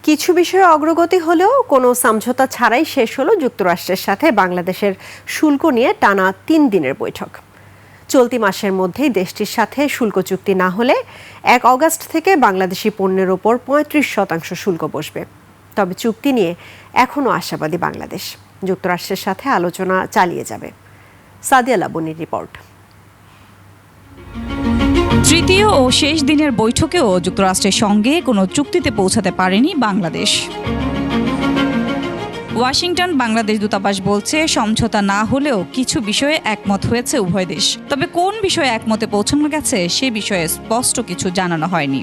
কিছু বিষয়ে অগ্রগতি হলেও কোনো সমঝোতা ছাড়াই শেষ হলো যুক্তরাষ্ট্রের সাথে বাংলাদেশের শুল্ক নিয়ে টানা ৩ দিনের বৈঠক। চলতি মাসের মধ্যেই দেশটির সাথে শুল্ক চুক্তি না হলে ১ অগাস্ট থেকে বাংলাদেশি পণ্যের ওপর ৩৫% শুল্ক বসবে। তবে চুক্তি নিয়ে এখনও আশাবাদী বাংলাদেশ, যুক্তরাষ্ট্রের সাথে আলোচনা চালিয়ে যাবে। সাদিয়া লাবনীর রিপোর্ট। তৃতীয় ও শেষ দিনের বৈঠকেও যুক্তরাষ্ট্রের সঙ্গে কোনো চুক্তিতে পৌঁছাতে পারেনি বাংলাদেশ। ওয়াশিংটন বাংলাদেশ দূতাবাস বলছে, সমঝোতা না হলেও কিছু বিষয়ে একমত হয়েছে উভয় দেশ। তবে কোন বিষয়ে একমতে পৌঁছানো গেছে সে বিষয়ে স্পষ্ট কিছু জানানো হয়নি।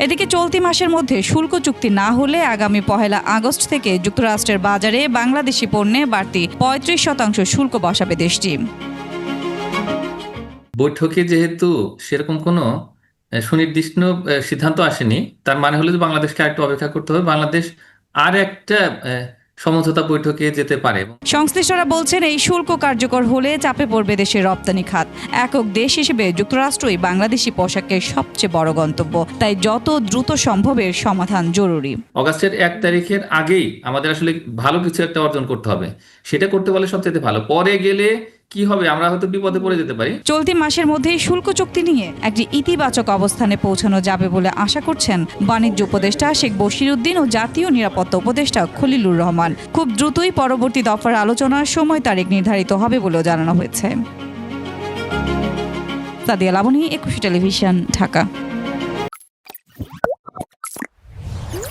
এদিকে চলতি মাসের মধ্যে শুল্ক চুক্তি না হলে আগামী ১ আগস্ট থেকে যুক্তরাষ্ট্রের বাজারে বাংলাদেশি পণ্যে বাড়তি ৩৫% শুল্ক বসাবে দেশটি। বৈঠকে যেহেতু সেরকম কোনো সুনির্দিষ্ট সিদ্ধান্ত আসেনি, তার মানে হলো যে বাংলাদেশকে আরেকটু অপেক্ষা করতে হবে। বাংলাদেশ আর একটা সমঝোতা বৈঠকে যেতে পারে। সংশ্লিষ্টরা বলছেন, এই শুল্ক কার্যকর হলে চাপে পড়বে দেশের রপ্তানি খাত। একক দেশ হিসেবে যুক্তরাষ্ট্রই বাংলাদেশি পোশাকের সবচেয়ে বড় গন্তব্য, তাই যত দ্রুত সম্ভবের সমাধান জরুরি। অগাস্টের ১ তারিখের আগেই আমাদের আসলে ভালো কিছু একটা অর্জন করতে হবে। সেটা করতে পারলে সবচেয়ে ভালো। পরে গেলে কি হবে, আমরা হয়তো বিপদে পড়ে যেতে পারি। চলতি মাসের মধ্যেই শুল্ক চুক্তি নিয়ে একটি ইতিবাচক অবস্থানে পৌঁছানো যাবে বলে আশা করছেন বাণিজ্য উপদেষ্টা শেখ বশিরউদ্দিন ও জাতীয় নিরাপত্তা উপদেষ্টা খলিলুর রহমান। খুব দ্রুতই পরবর্তী দফার আলোচনার সময় তারিখ নির্ধারিত হবে বলেও জানানো হয়েছে। সাদিয়া লাবনী, একুশে টেলিভিশন, ঢাকা।